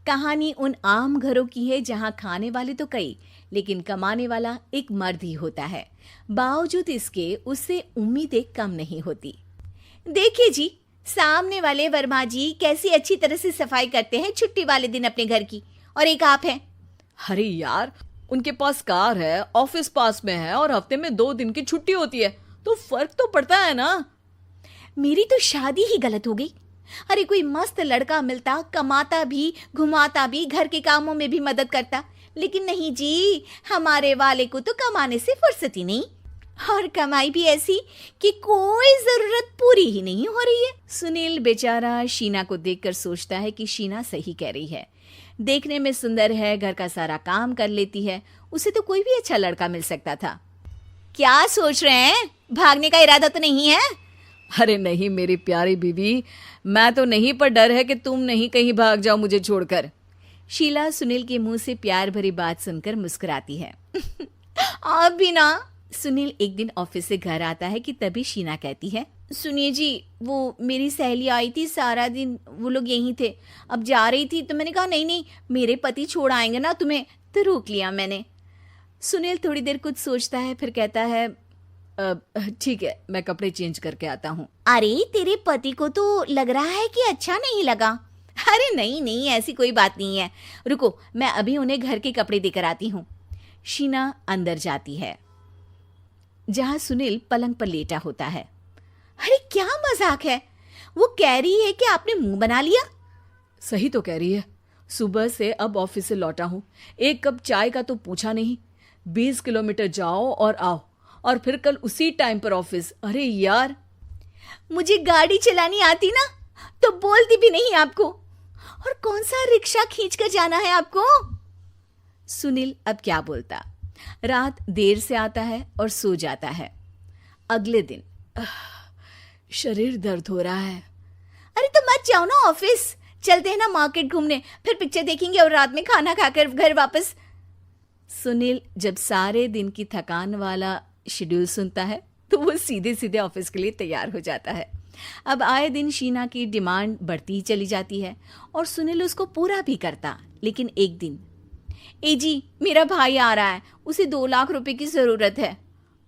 कहानी उन आम घरों की है जहां खाने वाले तो कई, लेकिन कमाने वाला एक मर्द ही होता है। बावजूद इसके उससे उम्मीदें कम नहीं होती। देखिए जी, सामने वाले वर्मा जी कैसी अच्छी तरह से सफाई करते हैं छुट्टी वाले दिन अपने घर की, और एक आप हैं। अरे यार, उनके पास कार है, ऑफिस पास में है और हफ्ते में 2 दिन की छुट्टी होती है, तो फर्क तो पड़ता है ना। मेरी तो शादी ही गलत हो गई। अरे कोई मस्त लड़का मिलता, कमाता भी, घुमाता भी, घर के कामों में भी मदद करता, लेकिन नहीं जी, हमारे वाले को तो कमाने से फुर्सत ही नहीं, और कमाई भी ऐसी कि कोई जरूरत पूरी ही नहीं हो रही है। सुनील बेचारा शीना को देखकर सोचता है कि शीना सही कह रही है। देखने में सुंदर है, घर का सारा काम कर लेती है, उसे तो कोई भी अच्छा लड़का मिल सकता था। क्या सोच रहे हैं? भागने का इरादा तो नहीं है? अरे नहीं मेरी प्यारी बीवी, मैं तो नहीं, पर डर है कि तुम नहीं कहीं भाग जाओ मुझे छोड़कर। शीला सुनील के मुंह से प्यार भरी बात सुनकर मुस्कुराती है। आप भी ना। सुनील एक दिन ऑफिस से घर आता है कि तभी शीना कहती है, सुनिए जी, वो मेरी सहेली आई थी, सारा दिन वो लोग यहीं थे, अब जा रही थी तो मैंने कहा नहीं नहीं, मेरे पति छोड़ आएंगे ना तुम्हें, तो रोक लिया मैंने। सुनील थोड़ी देर कुछ सोचता है, फिर कहता है, ठीक है, मैं कपड़े चेंज करके आता हूँ। अरे तेरे पति को तो लग रहा है कि अच्छा नहीं लगा। अरे नहीं नहीं, ऐसी कोई बात नहीं है, रुको मैं अभी उन्हें घर के कपड़े देकर आती हूँ। शीना अंदर जाती है जहां सुनील पलंग पर लेटा होता है। अरे क्या मजाक है, वो कह रही है कि आपने मुंह बना लिया। सही तो कह रही है, सुबह से अब ऑफिस से लौटा हूँ, एक कप चाय का तो पूछा नहीं, 20 किलोमीटर जाओ और आओ, और फिर कल उसी टाइम पर ऑफिस। अरे यार, मुझे गाड़ी चलानी आती ना तो बोलती भी नहीं आपको, और कौन सा रिक्शा खींच कर जाना है आपको। सुनील अब क्या बोलता। रात देर से आता है और सो जाता है। अगले दिन शरीर दर्द हो रहा है। अरे तो मत जाओ ना ऑफिस, चलते हैं ना मार्केट घूमने, फिर पिक्चर देखेंगे और रात में खाना खाकर घर वापस। सुनील जब सारे दिन की थकान वाला शेड्यूल सुनता है तो वो सीधे सीधे ऑफिस के लिए तैयार हो जाता है। अब आए दिन शीना की डिमांड बढ़ती ही चली जाती है और सुनील उसको पूरा भी करता। लेकिन एक दिन, ए जी मेरा भाई आ रहा है, उसे 2 लाख रुपए की जरूरत है।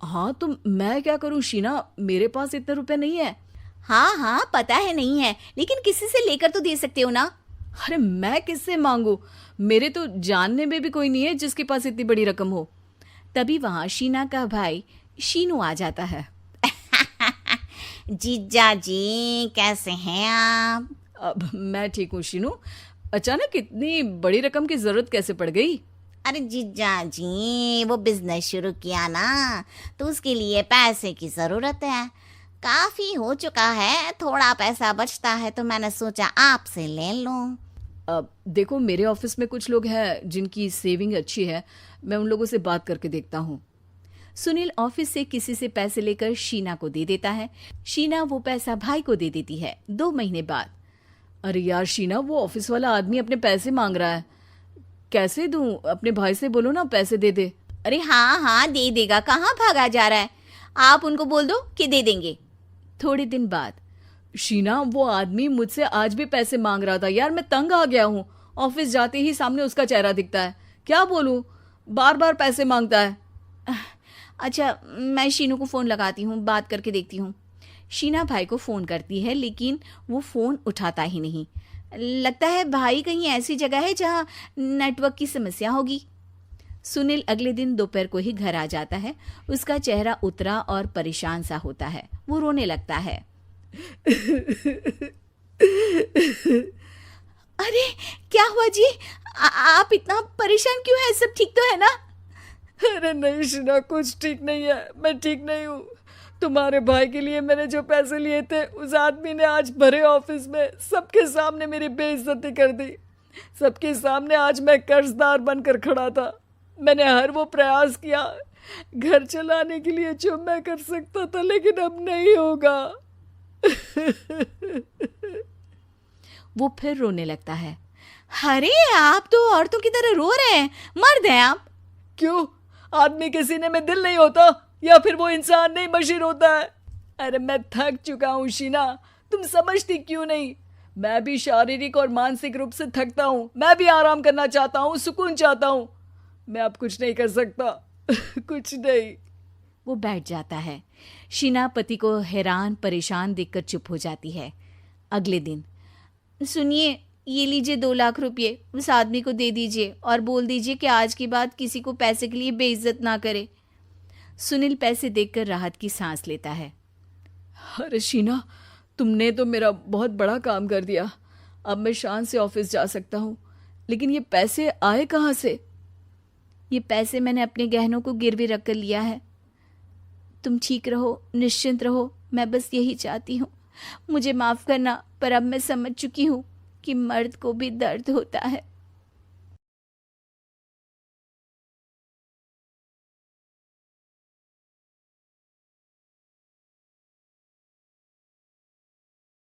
हाँ तो मैं क्या करूं शीना, मेरे पास इतने रुपए नहीं है। हाँ हाँ पता है नहीं है, लेकिन किसी से लेकर तो दे सकते हो ना। अरे मैं किससे मांगू, मेरे तो जानने में भी कोई नहीं है जिसके पास इतनी बड़ी रकम हो। तभी वहां शीना का भाई शीनू आ जाता है। जीजा जी कैसे हैं आप? अब मैं ठीक हूँ शीनू, अचानक इतनी बड़ी रकम की जरूरत कैसे पड़ गई? अरे जीजा जी, वो बिजनेस शुरू किया ना, तो उसके लिए पैसे की जरूरत है। काफी हो चुका है, थोड़ा पैसा बचता है तो मैंने सोचा आपसे ले लूं। अब देखो, मेरे ऑफिस में कुछ लोग हैं जिनकी सेविंग अच्छी है, मैं उन लोगों से बात करके देखता हूँ। सुनील ऑफिस से किसी से पैसे लेकर शीना को दे देता है। शीना वो पैसा भाई को दे देती है। 2 महीने बाद, अरे यार शीना, वो ऑफिस वाला आदमी अपने पैसे मांग रहा है, कैसे दूं? अपने भाई से बोलो ना पैसे दे दे। अरे हाँ हाँ दे देगा, कहाँ भागा जा रहा है, आप उनको बोल दो कि दे देंगे। थोड़े दिन बाद, शीना वो आदमी मुझसे आज भी पैसे मांग रहा था यार, मैं तंग आ गया हूँ, ऑफिस जाते ही सामने उसका चेहरा दिखता है, क्या बोलूं, बार बार पैसे मांगता है। अच्छा मैं शीनू को फ़ोन लगाती हूँ, बात करके देखती हूँ। शीना भाई को फ़ोन करती है लेकिन वो फ़ोन उठाता ही नहीं। लगता है भाई कहीं ऐसी जगह है जहाँ नेटवर्क की समस्या होगी। सुनील अगले दिन दोपहर को ही घर आ जाता है। उसका चेहरा उतरा और परेशान सा होता है। वो रोने लगता है। अरे क्या हुआ जी, आप इतना परेशान क्यों हैं? सब ठीक तो है ना? अरे नहीं शीना, कुछ ठीक नहीं है, मैं ठीक नहीं हूँ। तुम्हारे भाई के लिए मैंने जो पैसे लिए थे, उस आदमी ने आज भरे ऑफिस में सबके सामने मेरी बेइज्जती कर दी। सबके सामने आज मैं कर्जदार बनकर खड़ा था। मैंने हर वो प्रयास किया घर चलाने के लिए जो मैं कर सकता था, लेकिन अब नहीं होगा। वो फिर रोने लगता है। अरे आप तो औरतों की तरह रो रहे हैं, मर्द हैं आप। क्यों, आदमी के सीने में दिल नहीं होता, या फिर वो इंसान नहीं मशीन होता है? अरे मैं थक चुका हूँ शीना, तुम समझती क्यों नहीं? मैं भी शारीरिक और मानसिक रूप से थकता हूँ, मैं भी आराम करना चाहता हूँ, सुकून चाहता हूँ। मैं अब कुछ नहीं कर सकता। कुछ नहीं। वो बैठ जाता है। शीना पति को हैरान परेशान देखकर चुप हो जाती है। अगले दिन, सुनिए, ये लीजिए 2 लाख रुपये, उस आदमी को दे दीजिए और बोल दीजिए कि आज के बाद किसी को पैसे के लिए बेइज्जत ना करे। सुनील पैसे देखकर राहत की सांस लेता है। अरे शीना, तुमने तो मेरा बहुत बड़ा काम कर दिया। अब मैं शान से ऑफिस जा सकता हूँ, लेकिन ये पैसे आए कहाँ से? ये पैसे मैंने अपने गहनों को गिरवी रख कर लिया है। तुम ठीक रहो, निश्चिंत रहो, मैं बस यही चाहती हूँ। मुझे माफ़ करना, पर अब मैं समझ चुकी हूँ कि मर्द को भी दर्द होता है।